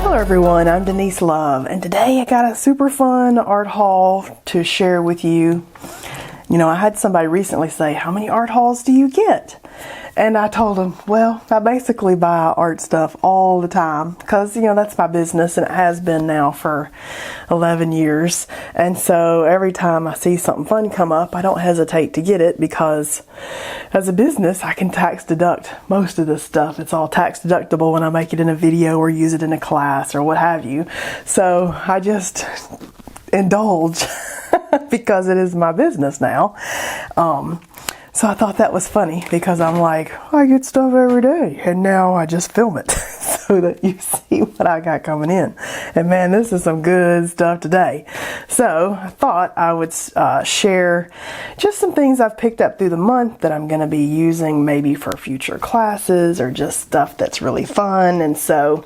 Hello everyone, I'm Denise Love, and today I got a super fun art haul to share with you. You know, I had somebody recently say, how many art hauls do you get? And I told them, well, I basically buy art stuff all the time because, you know, that's my business and it has been now for 11 years. And so every time I see something fun come up, I don't hesitate to get it because as a business, I can tax deduct most of this stuff. It's all tax deductible when I make it in a video or use it in a class or what have you. So I just indulge because it is my business now. So I thought that was funny because I'm like, I get stuff every day and now I just film it so that you see what I got coming in. And man, this is some good stuff today. So I thought I would share just some things I've picked up through the month that I'm going to be using maybe for future classes or just stuff that's really fun. And so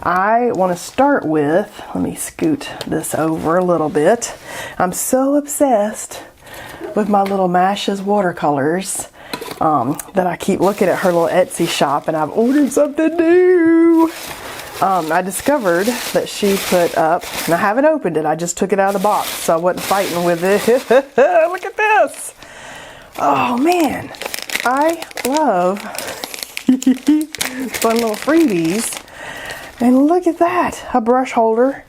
I want to start with, let me scoot this over a little bit. I'm so obsessed with my little Masha's watercolors that I keep looking at her little Etsy shop, and I've ordered something new. I discovered that she put up, and I haven't opened it, I just took it out of the box, so I wasn't fighting with it. Look at this. Oh man, I love fun little freebies. And look at that, a brush holder.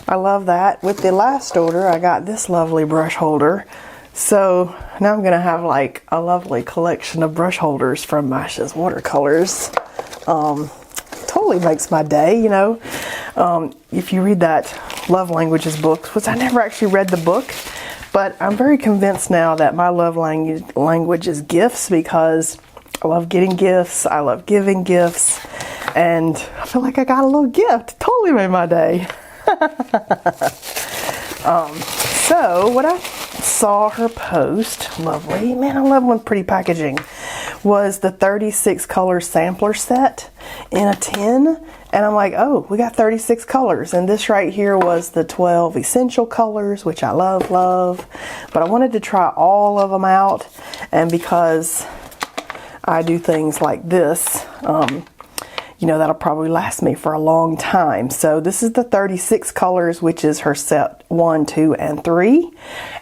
I love that. With the last order, I got this lovely brush holder. So now I'm going to have like a lovely collection of brush holders from Masha's Watercolors. Totally makes my day, you know. If you read that Love Languages book, which I never actually read the book, but I'm very convinced now that my love language is gifts because I love getting gifts, I love giving gifts, and I feel like I got a little gift. Totally made my day. So what I saw her post, lovely, man, I love when pretty packaging, was the 36 color sampler set in a tin. And I'm like, oh, we got 36 colors. And this right here was the 12 essential colors, which I love. But I wanted to try all of them out. And because I do things like this, you know, that'll probably last me for a long time. So this is the 36 colors, which is her set 1, 2, and 3.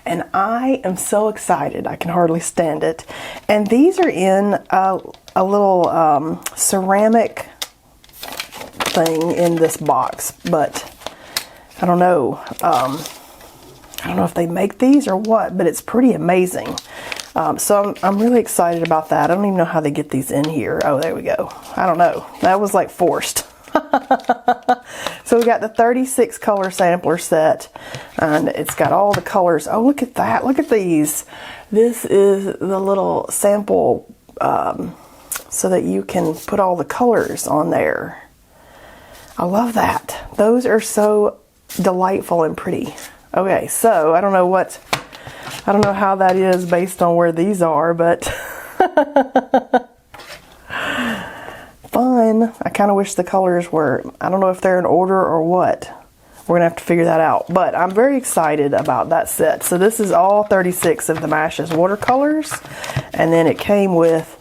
And I am so excited. I can hardly stand it. And these are in a little ceramic thing in this box, but I don't know. I don't know if they make these or what, but it's pretty amazing. So I'm really excited about that. I don't even know how they get these in here. Oh, there we go. I don't know. That was like forced. So we got the 36 color sampler set, and it's got all the colors. Oh, look at that. Look at these. This is the little sample so that you can put all the colors on there. I love that. Those are so delightful and pretty. Okay, so I don't know how that is based on where these are, but fun. I kind of wish the colors were, I don't know if they're in order or what. We're going to have to figure that out. But I'm very excited about that set. So this is all 36 of the Masha's Watercolors. And then it came with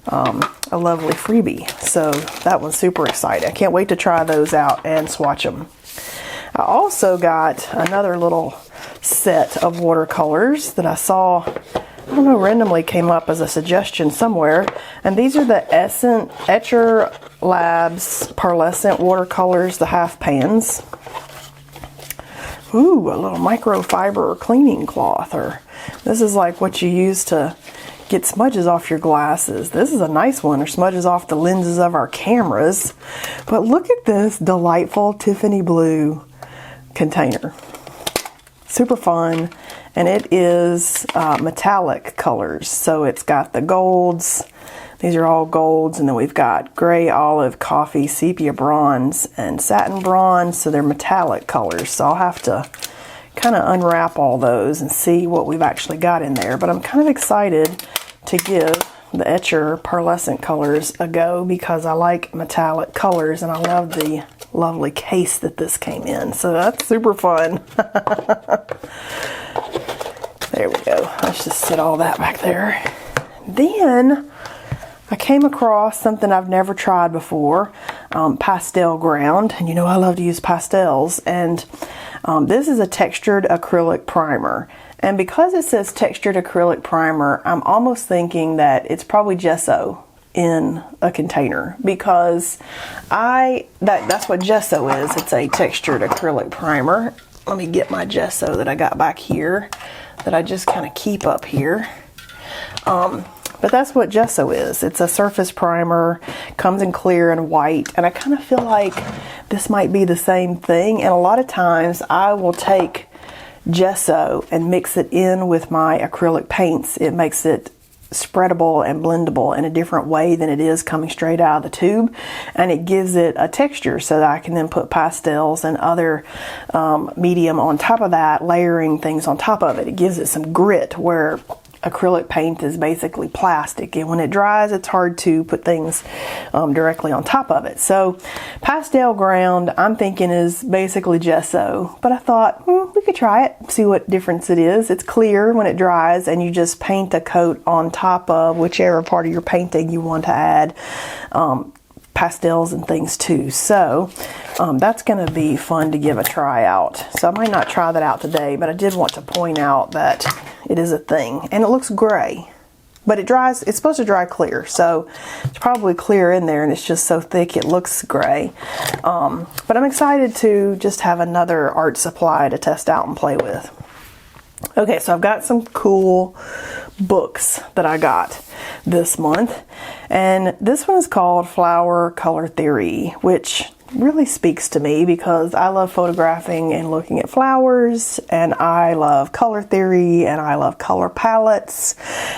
a lovely freebie. So that one's super exciting. I can't wait to try those out and swatch them. I also got another little set of watercolors that I saw, I don't know, randomly came up as a suggestion somewhere. And these are the Etchr Labs Pearlescent watercolors, the half pans. Ooh, a little microfiber cleaning cloth. Or this is like what you use to get smudges off your glasses. This is a nice one, or smudges off the lenses of our cameras. But look at this delightful Tiffany blue container. Super fun, and it is metallic colors. So it's got the golds. These are all golds, and then we've got gray, olive, coffee, sepia bronze, and satin bronze. So they're metallic colors. So I'll have to kind of unwrap all those and see what we've actually got in there. But I'm kind of excited to give the Etchr pearlescent colors a go because I like metallic colors, and I love the lovely case that this came in. So that's super fun. There we go. Let's just set all that back there. Then I came across something I've never tried before, pastel ground, and you know I love to use pastels, and this is a textured acrylic primer. And because it says textured acrylic primer, I'm almost thinking that it's probably gesso in a container, because that's what gesso is. It's a textured acrylic primer. Let me get my gesso that I got back here that I just kind of keep up here. But that's what gesso is. It's a surface primer, comes in clear and white, and I kind of feel like this might be the same thing. And a lot of times I will take gesso and mix it in with my acrylic paints. It makes it spreadable and blendable in a different way than it is coming straight out of the tube, and it gives it a texture so that I can then put pastels and other medium on top of that, layering things on top of it. It gives it some grit where acrylic paint is basically plastic, and when it dries it's hard to put things directly on top of it. So pastel ground, I'm thinking, is basically gesso, but I thought we could try it, see what difference it is. It's clear when it dries, and you just paint a coat on top of whichever part of your painting you want to add pastels and things too. So that's going to be fun to give a try out. So I might not try that out today, but I did want to point out that it is a thing, and it looks gray, but it dries. It's supposed to dry clear, so it's probably clear in there, and it's just so thick it looks gray. But I'm excited to just have another art supply to test out and play with. Okay, so I've got some cool books that I got this month, and this one is called Flower Color Theory, which really speaks to me because I love photographing and looking at flowers, and I love color theory, and I love color palettes,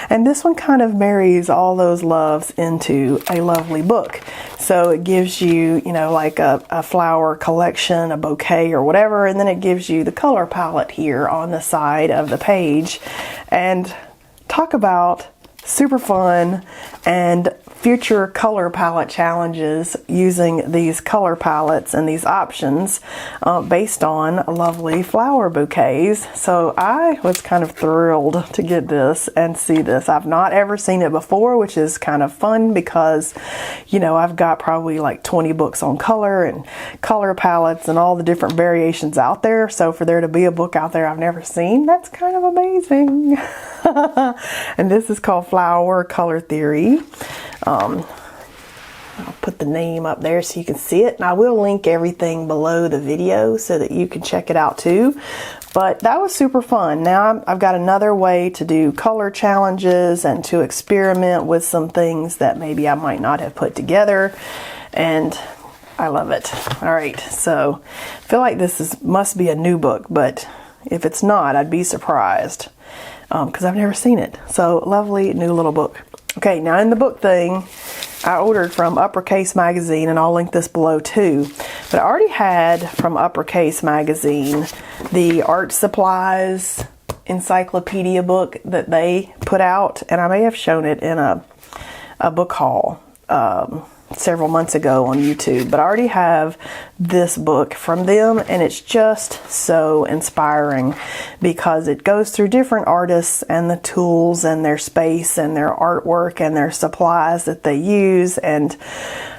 and this one kind of marries all those loves into a lovely book. So it gives you, you know, like a flower collection, a bouquet or whatever, and then it gives you the color palette here on the side of the page. And talk about super fun and future color palette challenges using these color palettes and these options based on lovely flower bouquets. So I was kind of thrilled to get this and see this. I've not ever seen it before, which is kind of fun because, you know, I've got probably like 20 books on color and color palettes and all the different variations out there. So for there to be a book out there I've never seen, that's kind of amazing. And this is called Flower Color Theory. I'll put the name up there so you can see it, and I will link everything below the video so that you can check it out too. But that was super fun. Now I've got another way to do color challenges and to experiment with some things that maybe I might not have put together, and I love it. All right, so I feel like this must be a new book, but if it's not, I'd be surprised because I've never seen it. So lovely new little book. Okay, now in the book thing, I ordered from Uppercase magazine, and I'll link this below too. But I already had from Uppercase magazine the art supplies encyclopedia book that they put out, and I may have shown it in a book haul several months ago on YouTube. But I already have this book from them, and it's just so inspiring because it goes through different artists and the tools and their space and their artwork and their supplies that they use. And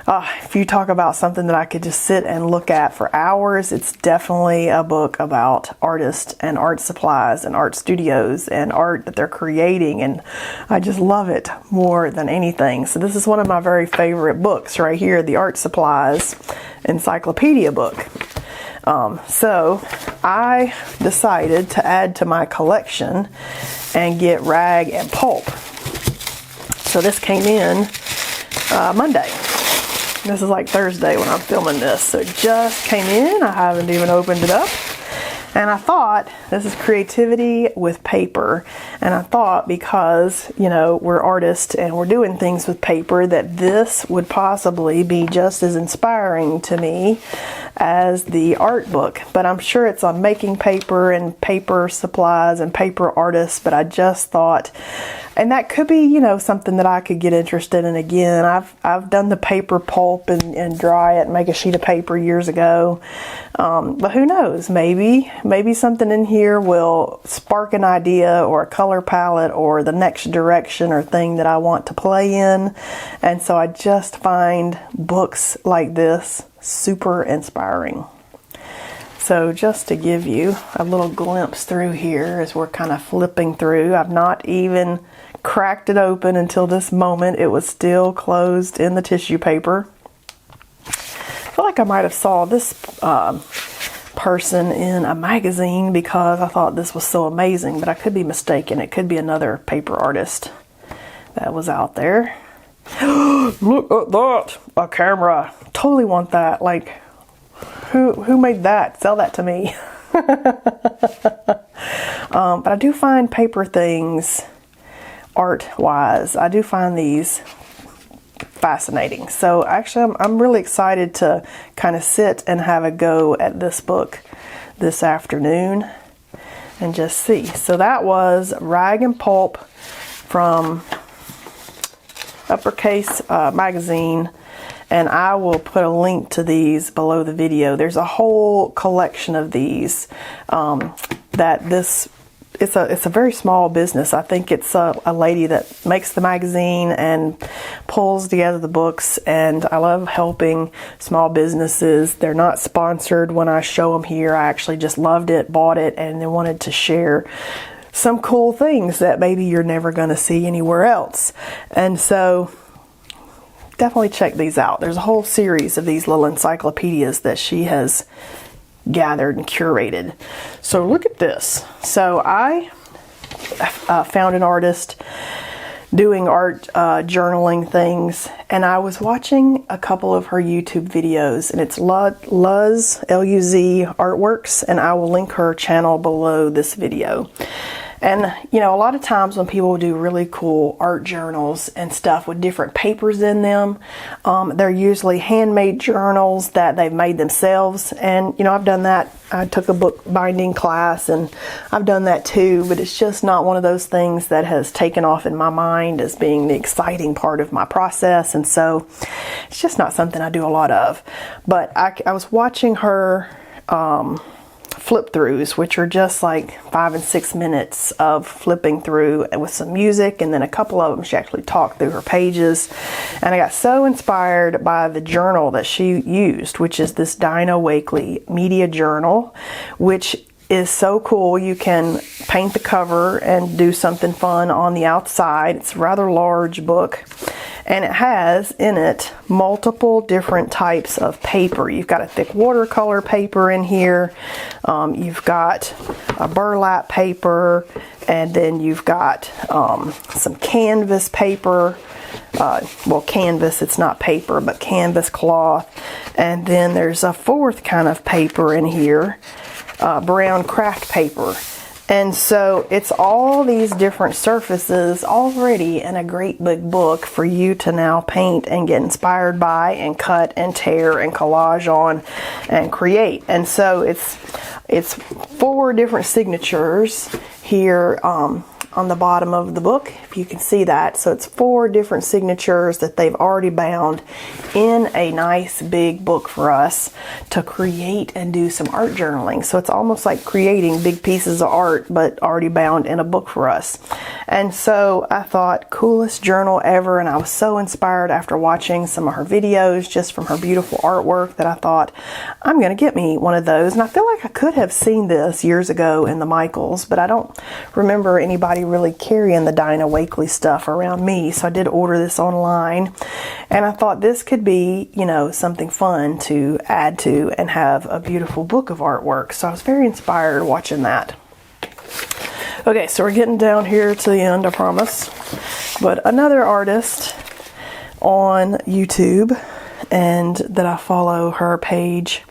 if you talk about something that I could just sit and look at for hours, it's definitely a book about artists and art supplies and art studios and art that they're creating, and I just love it more than anything. So this is one of my very favorite books right here, the art supplies encyclopedia book. So I decided to add to my collection and get rag and pulp. So this came in Monday. This is like Thursday when I'm filming this, so it just came in. I haven't even opened it up. And I thought, this is creativity with paper. And I thought, because, you know, we're artists and we're doing things with paper, that this would possibly be just as inspiring to me as the art book, but I'm sure it's on making paper and paper supplies and paper artists. But I just thought, and that could be, you know, something that I could get interested in again. I've done the paper pulp and dry it and make a sheet of paper years ago, but who knows, maybe something in here will spark an idea or a color palette or the next direction or thing that I want to play in. And so I just find books like this super inspiring. So just to give you a little glimpse through here as we're kind of flipping through, I've not even cracked it open until this moment. It was still closed in the tissue paper. I feel like I might have saw this person in a magazine because I thought this was so amazing, but I could be mistaken. It could be another paper artist that was out there. Look at that! A camera. Totally want that. Like, who made that? Sell that to me. But I do find paper things, art-wise, I do find these fascinating. So actually, I'm really excited to kind of sit and have a go at this book this afternoon and just see. So that was Rag and Pulp from Uppercase magazine, and I will put a link to these below the video. There's a whole collection of these it's a very small business. I think it's a lady that makes the magazine and pulls together the books, and I love helping small businesses. They're not sponsored when I show them here. I actually just loved it, bought it, and then wanted to share some cool things that maybe you're never going to see anywhere else. And so definitely check these out. There's a whole series of these little encyclopedias that she has gathered and curated. So look at this. So I found an artist doing art journaling things, and I was watching a couple of her YouTube videos, and it's Luz, L-U-Z Artworks, and I will link her channel below this video. And, you know, a lot of times when people do really cool art journals and stuff with different papers in them, they're usually handmade journals that they've made themselves. And, you know, I've done that. I took a book binding class, and I've done that too, but it's just not one of those things that has taken off in my mind as being the exciting part of my process. And so it's just not something I do a lot of. But I was watching her flip throughs, which are just like 5 and 6 minutes of flipping through with some music, and then a couple of them she actually talked through her pages, and I got so inspired by the journal that she used, which is this Dina Wakley media journal, which is so cool. You can paint the cover and do something fun on the outside. It's a rather large book, and it has in it multiple different types of paper. You've got a thick watercolor paper in here, you've got a burlap paper, and then you've got some canvas paper. Well, canvas, it's not paper, but canvas cloth. And then there's a fourth kind of paper in here, brown craft paper. And so it's all these different surfaces already in a great big book for you to now paint and get inspired by and cut and tear and collage on and create. And so it's 4 different signatures here on the bottom of the book, if you can see that. So it's 4 different signatures that they've already bound in a nice big book for us to create and do some art journaling. So it's almost like creating big pieces of art, but already bound in a book for us. And so I thought, coolest journal ever, and I was so inspired after watching some of her videos just from her beautiful artwork that I thought, I'm going to get me one of those. And I feel like I could have seen this years ago in the Michaels, but I don't remember anybody really carrying the Dina Wakley stuff around me, so I did order this online, and I thought this could be, you know, something fun to add to and have a beautiful book of artwork. So I was very inspired watching that. Okay, so we're getting down here to the end, I promise. But another artist on YouTube, and that I follow her page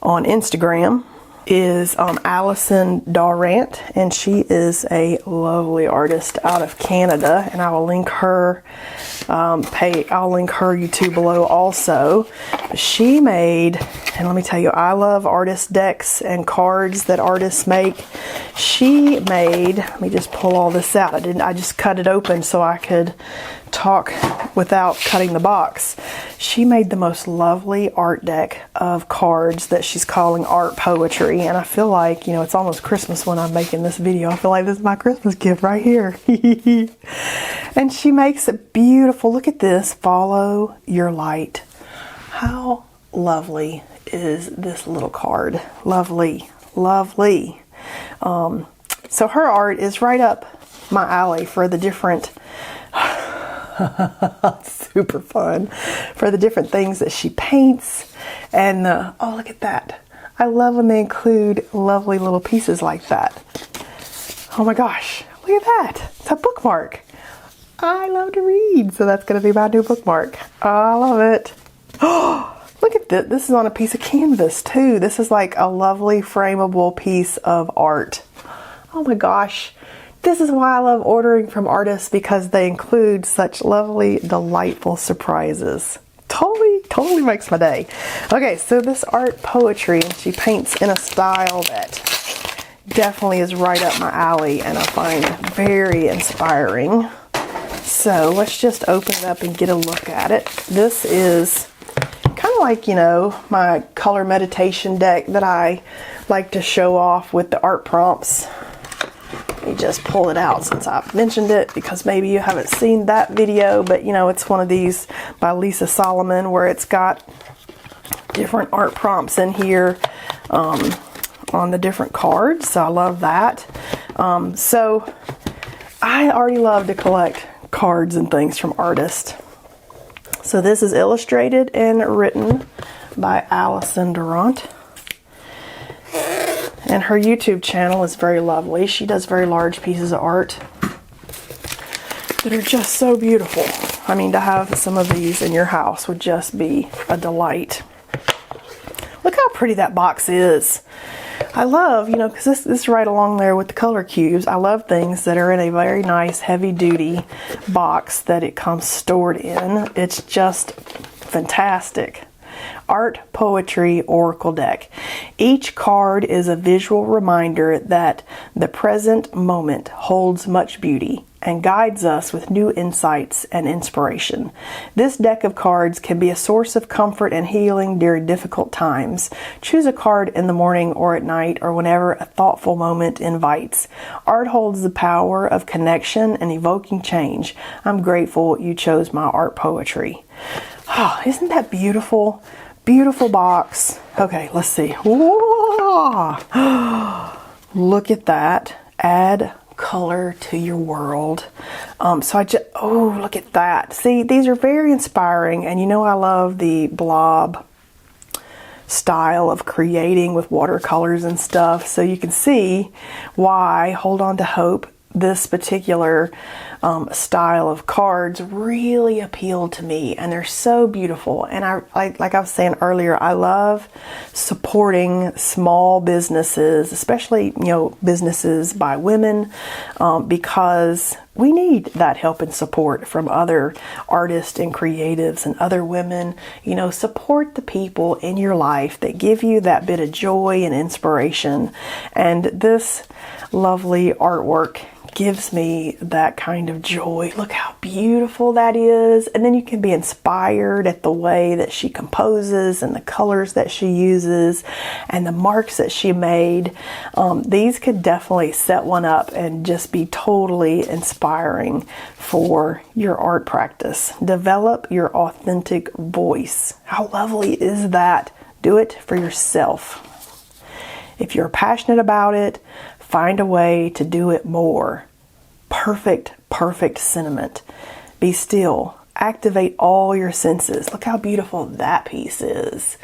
on Instagram, is Allison Dawrant, and she is a lovely artist out of Canada, and I will link her I'll link her YouTube below also. She made And let me tell you, I love artist decks and cards that artists make. She made, let me just pull all this out. I just cut it open so I could talk without cutting the box. She made the most lovely art deck of cards that she's calling art poetry. And I feel like, you know, it's almost Christmas when I'm making this video. I feel like this is my Christmas gift right here. And she makes it beautiful. Look at this. Follow your light. How lovely is this little card? Lovely, lovely. So her art is right up my alley for the different super fun, for the different things that she paints. And oh, look at that. I love when they include lovely little pieces like that. Oh my gosh, look at that. It's a bookmark. I love to read, so that's going to be my new bookmark. Oh, I love it. Oh, look at this. This is on a piece of canvas too. This is like a lovely frameable piece of art. Oh my gosh. This is why I love ordering from artists, because they include such lovely, delightful surprises. Totally makes my day. Okay, so this art poetry, she paints in a style that definitely is right up my alley and I find very inspiring. So let's just open it up and get a look at it. This is kind of like, you know, my color meditation deck that I like to show off with the art prompts. Let me just pull it out since I've mentioned it, because maybe you haven't seen that video, but you know, it's one of these by Lisa Solomon where it's got different art prompts in here on the different cards. So I love that. So I already love to collect cards and things from artists. So this is illustrated and written by Allison Dawrant. And her YouTube channel is very lovely. She does very large pieces of art that are just so beautiful. I mean, to have some of these in your house would just be a delight. Look how pretty that box is. I love, you know, because this is right along there with the color cubes. I love things that are in a very nice heavy-duty box that it comes stored in. It's just fantastic. Art Poetry Oracle Deck. Each card is a visual reminder that the present moment holds much beauty and guides us with new insights and inspiration. This deck of cards can be a source of comfort and healing during difficult times. Choose a card in the morning or at night or whenever a thoughtful moment invites. Art holds the power of connection and evoking change. I'm grateful you chose my art poetry. Oh, isn't that beautiful? Beautiful box. Okay, let's see. Whoa! Look at that. Add color to your world. So I just, oh, look at that. See, these are very inspiring, and you know I love the blob style of creating with watercolors and stuff. So you can see why Hold On to Hope, this particular style of cards, really appealed to me, and they're so beautiful. And like I was saying earlier, I love supporting small businesses, especially, you know, businesses by women, because we need that help and support from other artists and creatives and other women. You know, support the people in your life that give you that bit of joy and inspiration. And this lovely artwork gives me that kind of joy. Look how beautiful that is. And then you can be inspired at the way that she composes and the colors that she uses and the marks that she made. These could definitely set one up and just be totally inspiring for your art practice. Develop your authentic voice. How lovely is that? Do it for yourself. If you're passionate about it, find a way to do it more. Perfect sentiment. Be still. Activate all your senses. Look how beautiful that piece is.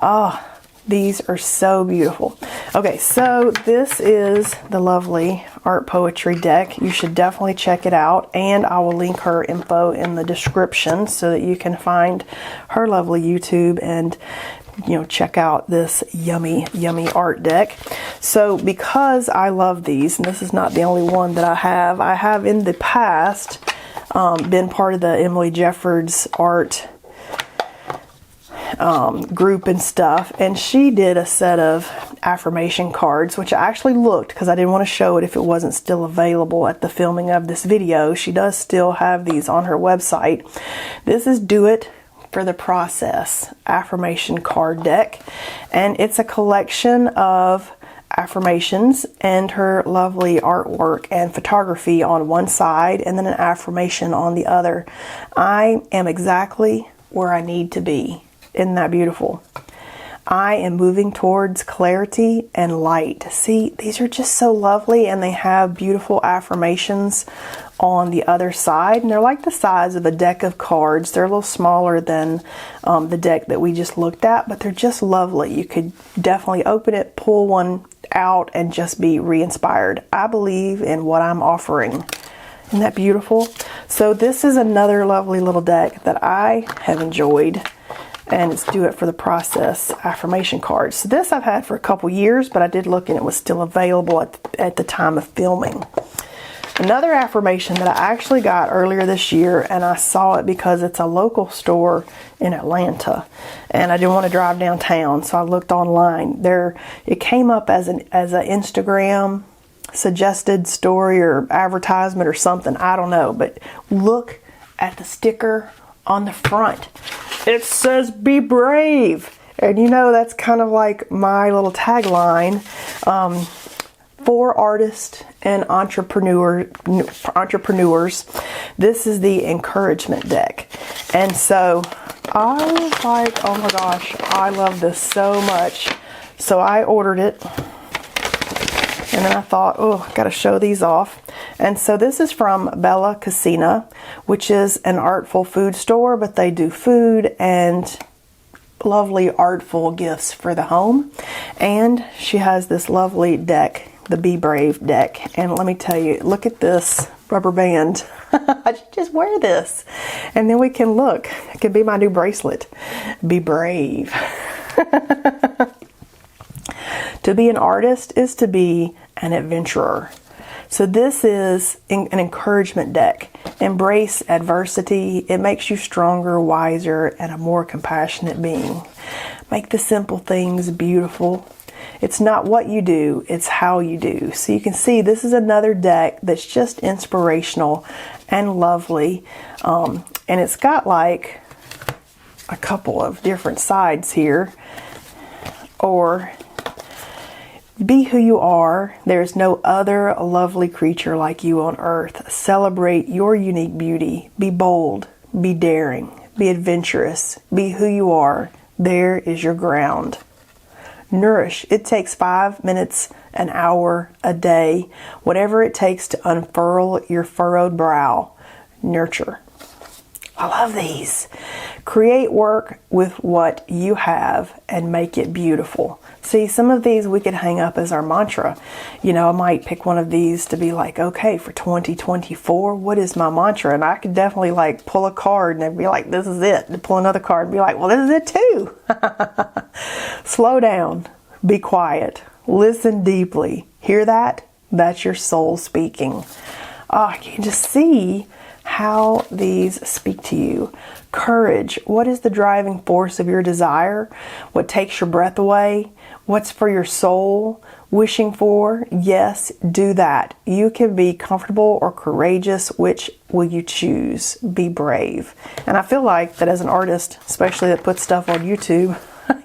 Oh, these are so beautiful. Okay, so this is the lovely art poetry deck. You should definitely check it out, and I will link her info in the description so that you can find her lovely YouTube and, you know, check out this yummy art deck. So because I love these, and this is not the only one that I have in the past been part of the Emily Jeffords art group and stuff, and she did a set of affirmation cards, which I actually looked because I didn't want to show it if it wasn't still available at the filming of this video. She does still have these on her website. This is Do It for the Process affirmation card deck, and it's a collection of affirmations and her lovely artwork and photography on one side, and then an affirmation on the other. I am exactly where I need to be. Isn't that beautiful? I am moving towards clarity and light. See, these are just so lovely, and they have beautiful affirmations on the other side, and they're like the size of a deck of cards. They're a little smaller than the deck that we just looked at, but they're just lovely. You could definitely open it, pull one out, and just be re-inspired. I believe in what I'm offering. Isn't that beautiful? So this is another lovely little deck that I have enjoyed, and it's Do It for the Process affirmation cards. So this I've had for a couple years, but I did look and it was still available at the time of filming. Another affirmation that I actually got earlier this year, and I saw it because it's a local store in Atlanta, and I didn't want to drive downtown, so I looked online. It came up as an Instagram suggested story or advertisement or something, I don't know, but look at the sticker on the front. It says "Be brave," and you know that's kind of like my little tagline. For artists and entrepreneurs, this is the encouragement deck. And so I was like, oh my gosh, I love this so much. So I ordered it, and then I thought, oh, I gotta show these off. And so this is from Bella Cucina, which is an artful food store, but they do food and lovely artful gifts for the home. And she has this lovely deck, the Be Brave deck, and let me tell you, look at this rubber band. I should just wear this, and then we can look. It can be my new bracelet. Be brave. To be an artist is to be an adventurer. So this is an encouragement deck. Embrace adversity. It makes you stronger, wiser, and a more compassionate being. Make the simple things beautiful. It's not what you do, it's how you do. So you can see this is another deck that's just inspirational and lovely. And it's got like a couple of different sides here. Or, be who you are. There's no other lovely creature like you on earth. Celebrate your unique beauty. Be bold. Be daring. Be adventurous. Be who you are. There is your ground. Nourish. It takes 5 minutes, an hour, a day, whatever it takes to unfurl your furrowed brow. Nurture. I love these. Create work with what you have and make it beautiful. See, some of these we could hang up as our mantra. You know, I might pick one of these to be like, okay, for 2024, what is my mantra? And I could definitely like pull a card and be like, this is it. And pull another card and be like, well, this is it too. Slow down. Be quiet. Listen deeply. Hear that? That's your soul speaking. You can just see how these speak to you. Courage. What is the driving force of your desire? What takes your breath away? What's for your soul wishing for? Yes, do that. You can be comfortable or courageous. Which will you choose? Be brave. And I feel like that as an artist, especially that puts stuff on YouTube,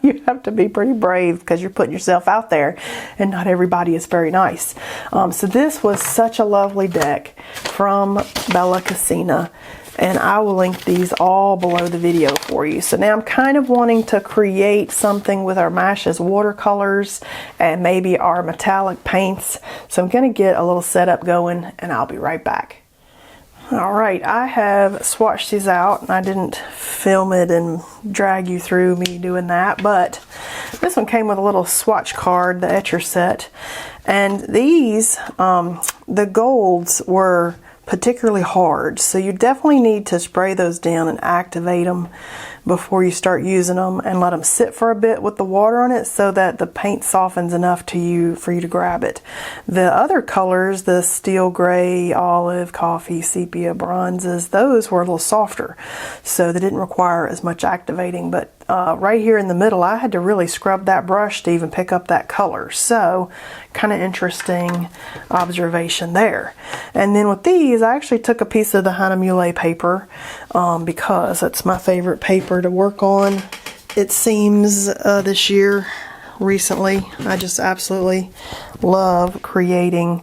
you have to be pretty brave because you're putting yourself out there, and not everybody is very nice. So this was such a lovely deck from Bella Cucina, and I will link these all below the video for you. So now I'm kind of wanting to create something with our Masha's watercolors and maybe our metallic paints. So I'm going to get a little setup going, and I'll be right back. Alright, I have swatched these out, and I didn't film it and drag you through me doing that, but this one came with a little swatch card, the Etchr set, and these, the golds were particularly hard, so you definitely need to spray those down and activate them before you start using them, and let them sit for a bit with the water on it so that the paint softens enough for you to grab it. The other colors, the steel gray, olive, coffee, sepia, bronzes, those were a little softer, so they didn't require as much activating. But right here in the middle, I had to really scrub that brush to even pick up that color. So kind of interesting observation there. And then with these, I actually took a piece of the Hahnemühle paper because it's my favorite paper to work on, it seems, this year, recently. I just absolutely love creating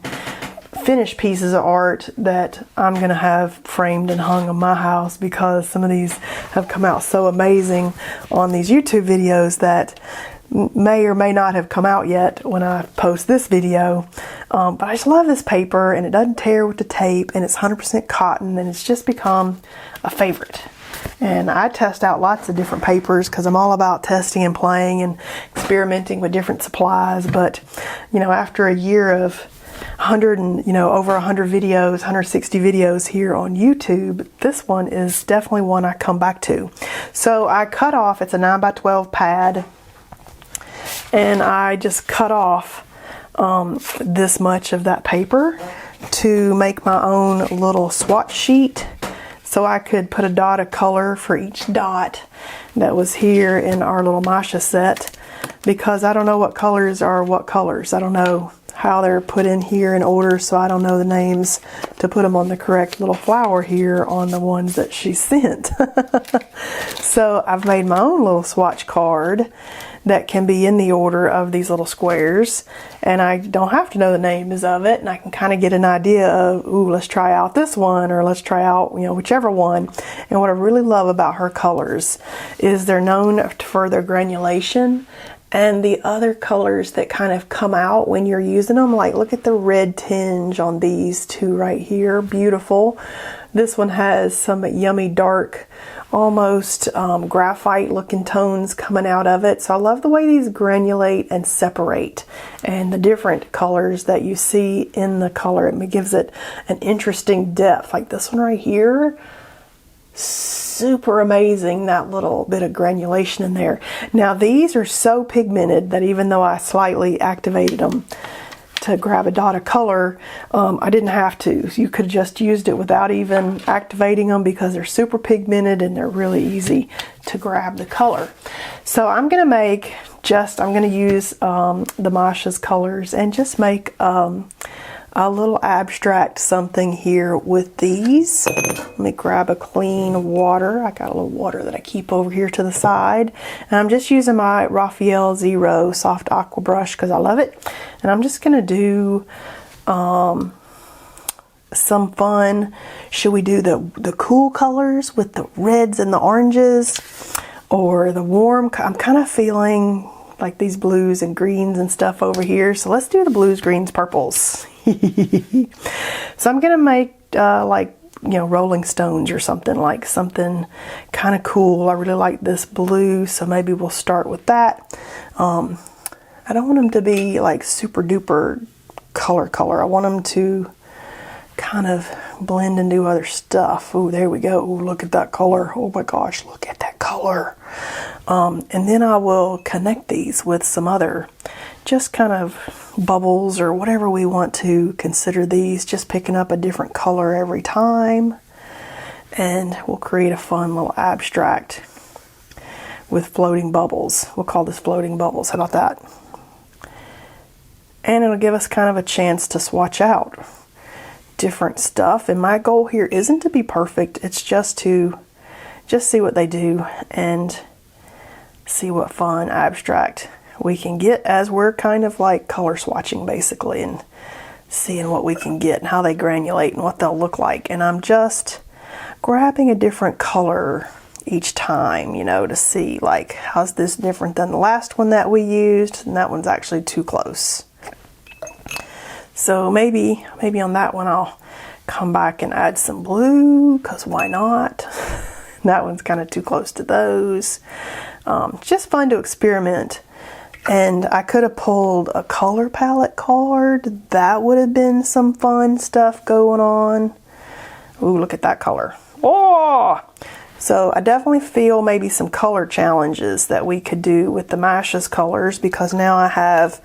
finished pieces of art that I'm going to have framed and hung in my house, because some of these have come out so amazing on these YouTube videos that may or may not have come out yet when I post this video. But I just love this paper, and it doesn't tear with the tape, and it's 100% cotton, and it's just become a favorite. And I test out lots of different papers because I'm all about testing and playing and experimenting with different supplies. But, you know, after a year of 100 and, you know, over 100 videos, 160 videos here on YouTube, this one is definitely one I come back to. So I cut off, it's a 9x12 pad, and I just cut off this much of that paper to make my own little swatch sheet, so I could put a dot of color for each dot that was here in our little Masha set, because I don't know what colors are what colors. I don't know how they're put in here in order, so I don't know the names to put them on the correct little flower here on the ones that she sent. So I've made my own little swatch card that can be in the order of these little squares, and I don't have to know the names of it, and I can kind of get an idea of, ooh, let's try out this one, or let's try out, you know, whichever one. And what I really love about her colors is they're known for their granulation, and the other colors that kind of come out when you're using them, like look at the red tinge on these two right here, beautiful. This one has some yummy dark, almost graphite looking tones coming out of it. So I love the way these granulate and separate, and the different colors that you see in the color. It gives it an interesting depth. Like this one right here, super amazing, that little bit of granulation in there. Now these are so pigmented that even though I slightly activated them to grab a dot of color, I didn't have to. You could have just used it without even activating them, because they're super pigmented and they're really easy to grab the color. So I'm going to make I'm going to use the Masha's colors and just make a little abstract something here with these. Let me grab a clean water. I got a little water that I keep over here to the side. And I'm just using my Raphael Zero soft aqua brush because I love it. And I'm just going to do some fun. Should we do the cool colors with the reds and the oranges, or the warm? I'm kind of feeling like these blues and greens and stuff over here. So let's do the blues, greens, purples. So I'm gonna make like, you know, Rolling Stones or something, like something kind of cool. I really like this blue, so maybe we'll start with that. I don't want them to be like super duper color. I want them to kind of blend and do other stuff. Oh, there we go. Ooh, look at that color. Oh my gosh, look at that color. And then I will connect these with some other just kind of bubbles or whatever we want to consider these, just picking up a different color every time. And we'll create a fun little abstract with floating bubbles. We'll call this floating bubbles. How about that? And it'll give us kind of a chance to swatch out different stuff. And my goal here isn't to be perfect. It's just to see what they do and see what fun abstract we can get as we're kind of like color swatching basically, and seeing what we can get and how they granulate and what they'll look like. And I'm just grabbing a different color each time, you know, to see like, how's this different than the last one that we used, and that one's actually too close. So maybe on that one I'll come back and add some blue, because why not? That one's kind of too close to those. Just fun to experiment. And I could have pulled a color palette card. That would have been some fun stuff going on. Ooh, look at that color. Oh! So I definitely feel maybe some color challenges that we could do with the Masha's colors, because now I have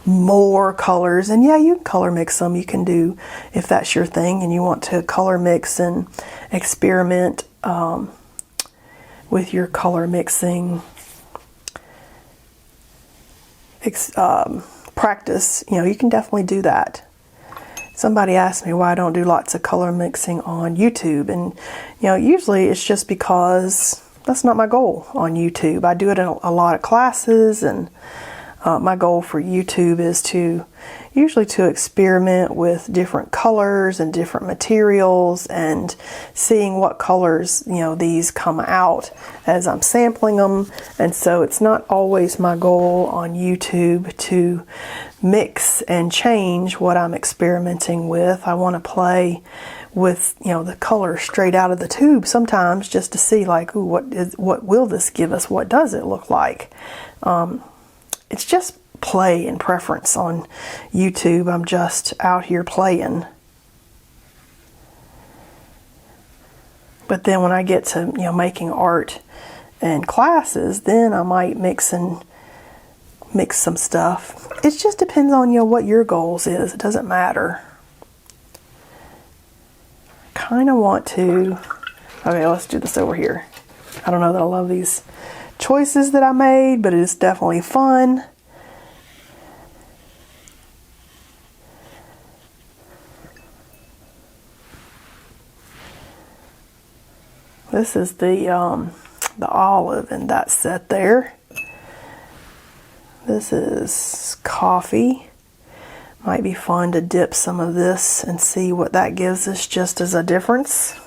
more colors. And yeah, you can color mix them. You can do, if that's your thing and you want to color mix and experiment with your color mixing practice, you know, you can definitely do that. Somebody asked me why I don't do lots of color mixing on YouTube, and you know, usually it's just because that's not my goal on YouTube. I do it in a lot of classes, and my goal for YouTube is usually to experiment with different colors and different materials and seeing what colors, you know, these come out as I'm sampling them. And so it's not always my goal on YouTube to mix and change what I'm experimenting with. I want to play with, you know, the color straight out of the tube sometimes, just to see like, ooh, what will this give us? What does it look like? It's just play and preference on YouTube. I'm just out here playing. But then when I get to, you know, making art and classes, then I might mix some stuff. It just depends on, you know, what your goals is. It doesn't matter. Kind of want to, okay, let's do this over here. I don't know that I love these choices that I made, but it's definitely fun. This is the olive in that set there. This is coffee. Might be fun to dip some of this and see what that gives us just as a difference.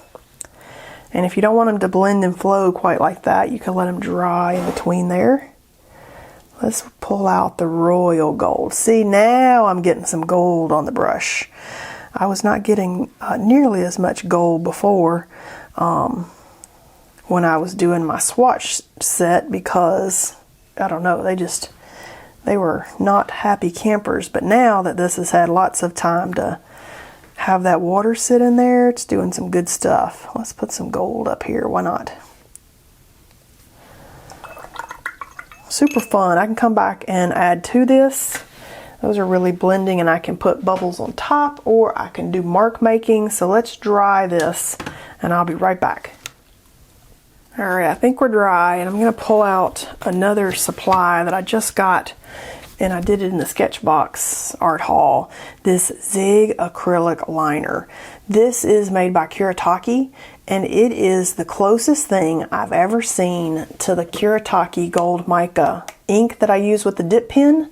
And if you don't want them to blend and flow quite like that, you can let them dry in between there. Let's pull out the royal gold. See, now I'm getting some gold on the brush. I was not getting nearly as much gold before when I was doing my swatch set, because, I don't know, they were not happy campers. But now that this has had lots of time to have that water sit in there, it's doing some good stuff. Let's put some gold up here, why not? Super fun. I can come back and add to this. Those are really blending, and I can put bubbles on top, or I can do mark making. So let's dry this and I'll be right back. All right, I think we're dry, and I'm going to pull out another supply that I just got, and I did it in the Sketchbox art haul. This Zig acrylic liner. This is made by Kuretake, and it is the closest thing I've ever seen to the Kuretake Gold Mica ink that I use with the dip pen.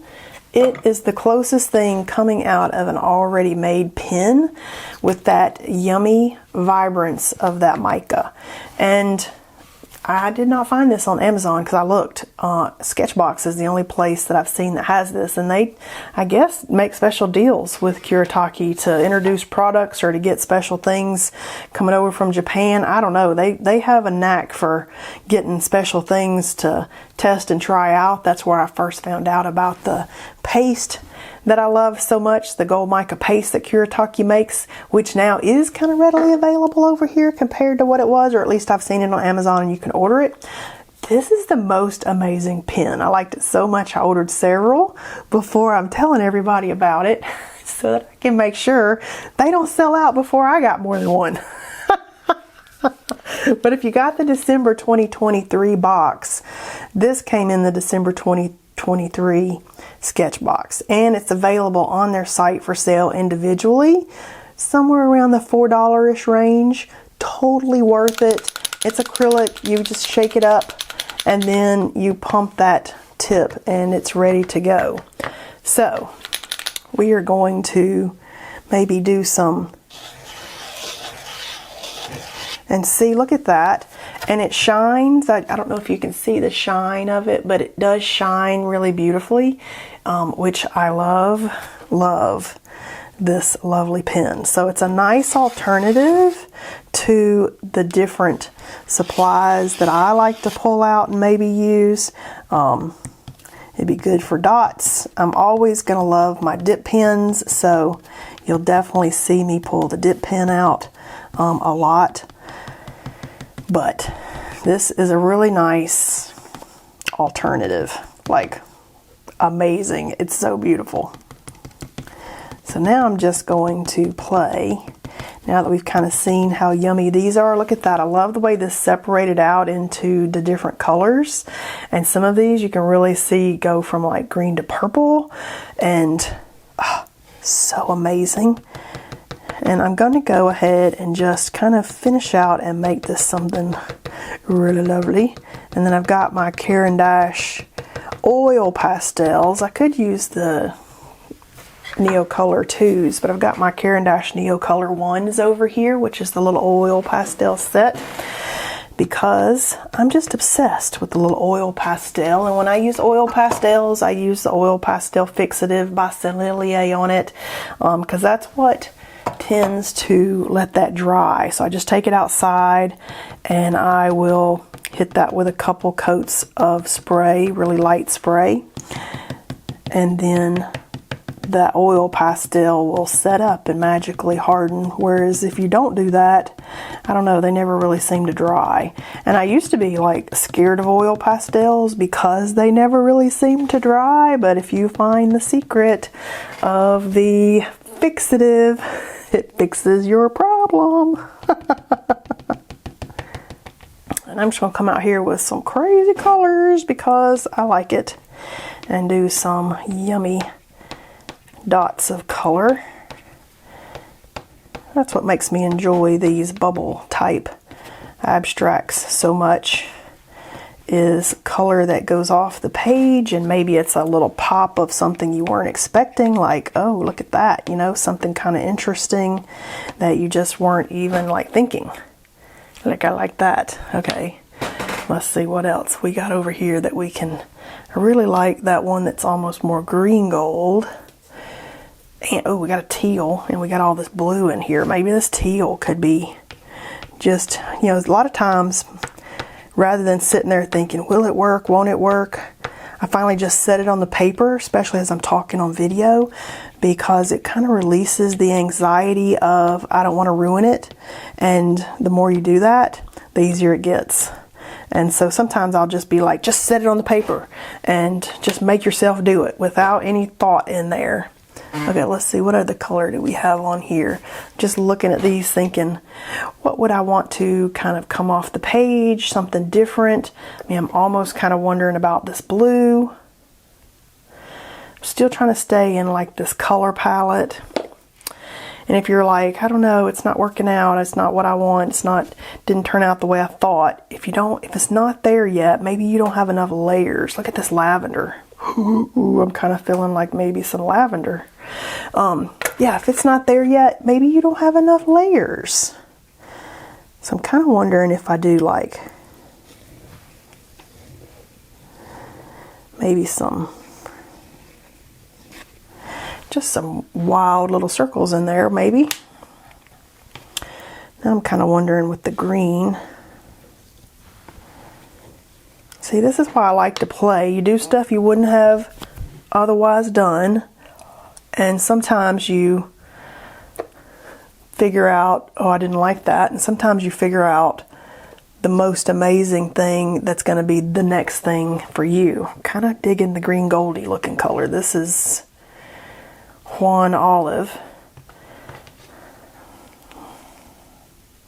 It is the closest thing coming out of an already made pen with that yummy vibrance of that mica. And I did not find this on Amazon because I looked. Sketchbox is the only place that I've seen that has this, and they, I guess, make special deals with Kuretake to introduce products or to get special things coming over from Japan. I don't know. They have a knack for getting special things to test and try out. That's where I first found out about the paste that I love so much, the gold mica paste that Kuretake makes, which now is kind of readily available over here compared to what it was, or at least I've seen it on Amazon and you can order it. This is the most amazing pen. I liked it so much I ordered several before I'm telling everybody about it so that I can make sure they don't sell out before I got more than one. But if you got the December 2023 box, this came in the December 2023 Sketchbox, and it's available on their site for sale individually, somewhere around the $4-ish range. Totally worth it. It's acrylic. You just shake it up and then you pump that tip and it's ready to go. So we are going to maybe do some, and see, look at that. And it shines. I don't know if you can see the shine of it, but it does shine really beautifully, which I love this lovely pen. So it's a nice alternative to the different supplies that I like to pull out and maybe use. It'd be good for dots. I'm always going to love my dip pens, so you'll definitely see me pull the dip pen out a lot. But This is a really nice alternative, like amazing. It's so beautiful. So now I'm just going to play. Now that we've kind of seen how yummy these are, look at that. I love the way this separated out into the different colors. And some of these you can really see go from like green to purple, and so amazing. And I'm going to go ahead and just kind of finish out and make this something really lovely. And then I've got my Caran d'Ache oil pastels. I could use the Neocolor 2s, but I've got my Caran d'Ache Neocolor 1s over here, which is the little oil pastel set, because I'm just obsessed with the little oil pastel. And when I use oil pastels, I use the oil pastel fixative by Sennelier on it, because that's what tends to let that dry. So I just take it outside and I will hit that with a couple coats of spray, really light spray, and then that oil pastel will set up and magically harden. Whereas if you don't do that, I don't know, they never really seem to dry. And I used to be like scared of oil pastels because they never really seem to dry. But if you find the secret of the fixative, it fixes your problem. And I'm just going to come out here with some crazy colors because I like it, and do some yummy dots of color. That's what makes me enjoy these bubble type abstracts so much, is color that goes off the page, and maybe it's a little pop of something you weren't expecting, like, oh, look at that, you know, something kind of interesting that you just weren't even like thinking. Like, I like that. Okay, let's see what else we got over here that we can. I really like that one that's almost more green gold. And oh, we got a teal, and we got all this blue in here. Maybe this teal could be just, you know, a lot of times, rather than sitting there thinking, will it work, won't it work, I finally just set it on the paper, especially as I'm talking on video, because it kind of releases the anxiety of, I don't want to ruin it. And the more you do that, the easier it gets. And so sometimes I'll just be like, just set it on the paper and just make yourself do it without any thought in there. Okay, let's see, what other color do we have on here? Just looking at these thinking, what would I want to kind of come off the page, something different? I mean, I'm almost kind of wondering about this blue. I'm still trying to stay in like this color palette. And if you're like, I don't know, it's not working out, it's not what I want, didn't turn out the way I thought. If it's not there yet, maybe you don't have enough layers. Look at this lavender. Ooh, I'm kind of feeling like maybe some lavender. Yeah, if it's not there yet, maybe you don't have enough layers. So I'm kind of wondering if I do like maybe just some wild little circles in there, maybe. Now I'm kind of wondering with the green. See, this is why I like to play. You do stuff you wouldn't have otherwise done. And sometimes you figure out, oh, I didn't like that. And sometimes you figure out the most amazing thing that's going to be the next thing for you. Kind of digging the green goldy looking color. This is Juan Olive.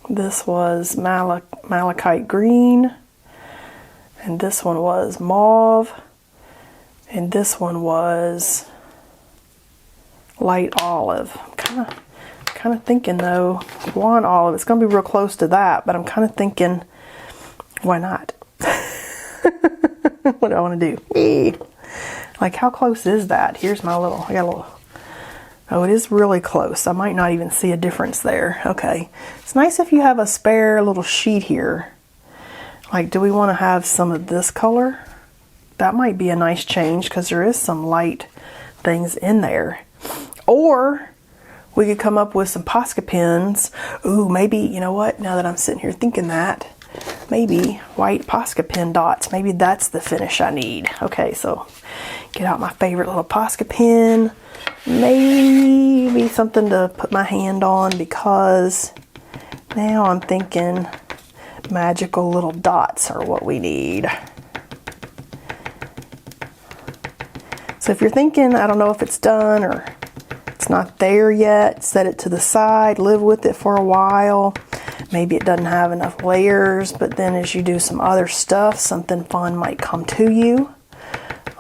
This was malachite green. And this one was mauve. And this one was light olive. I'm kind of thinking though, Juan Olive, it's going to be real close to that, but I'm kind of thinking, why not? What do I want to do? Like, how close is that? Here's my little, I got a little, oh, it is really close. I might not even see a difference there. Okay. It's nice if you have a spare little sheet here. Like, do we want to have some of this color? That might be a nice change because there is some light things in there. Or we could come up with some Posca pens. Ooh, maybe, you know what? Now that I'm sitting here thinking that, maybe white Posca pen dots. Maybe that's the finish I need. Okay, so get out my favorite little Posca pen. Maybe something to put my hand on, because now I'm thinking, magical little dots are what we need. So if you're thinking, I don't know if it's done or it's not there yet, set it to the side, live with it for a while. Maybe it doesn't have enough layers, but then as you do some other stuff, something fun might come to you.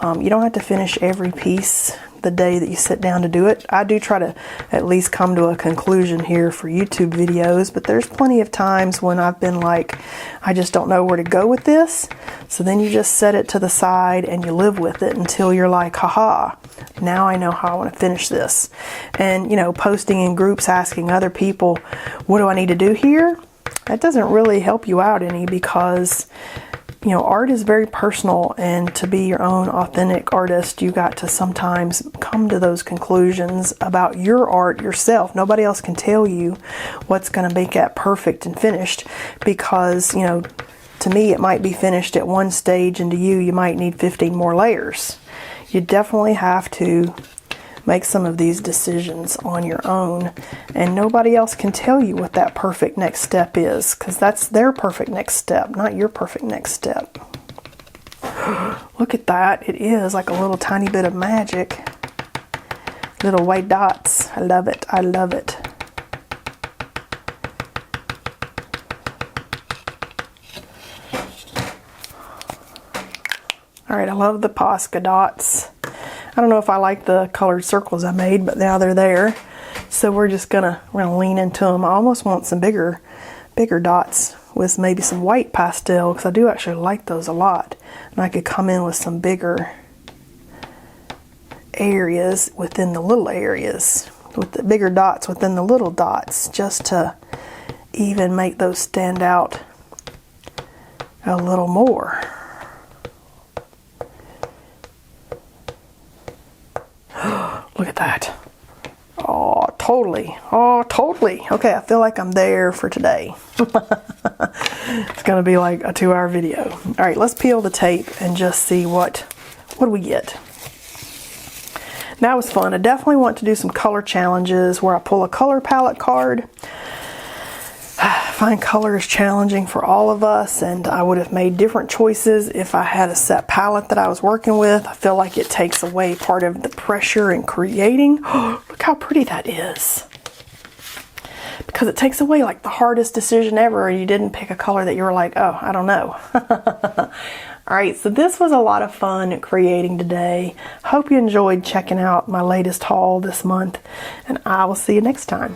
You don't have to finish every piece the day that you sit down to do it. I do try to at least come to a conclusion here for YouTube videos, but there's plenty of times when I've been like, I just don't know where to go with this. So then you just set it to the side and you live with it until you're like, haha, now I know how I want to finish this. And, you know, posting in groups, asking other people, what do I need to do here? That doesn't really help you out any, because you know, art is very personal, and to be your own authentic artist, you got to sometimes come to those conclusions about your art yourself. Nobody else can tell you what's going to make that perfect and finished, because, you know, to me it might be finished at one stage, and to you, you might need 15 more layers. You definitely have to make some of these decisions on your own, and nobody else can tell you what that perfect next step is, because that's their perfect next step, not your perfect next step. Look at that. It is like a little tiny bit of magic. Little white dots. I love it. I love it. Alright, I love the Posca dots. I don't know if I like the colored circles I made, but now they're there. So we're gonna lean into them. I almost want some bigger dots with maybe some white pastel, because I do actually like those a lot. And I could come in with some bigger areas within the little areas, with the bigger dots within the little dots, just to even make those stand out a little more. Look at that. Oh, totally. Oh, totally. Okay, I feel like I'm there for today. It's going to be like a 2-hour video. All right, let's peel the tape and just see what do we get. That was fun. I definitely want to do some color challenges where I pull a color palette card. I find color is challenging for all of us, and I would have made different choices if I had a set palette that I was working with. I feel like it takes away part of the pressure in creating. Oh, look how pretty that is. Because it takes away like the hardest decision ever, and you didn't pick a color that you were like, oh, I don't know. Alright, so this was a lot of fun creating today. Hope you enjoyed checking out my latest haul this month, and I will see you next time.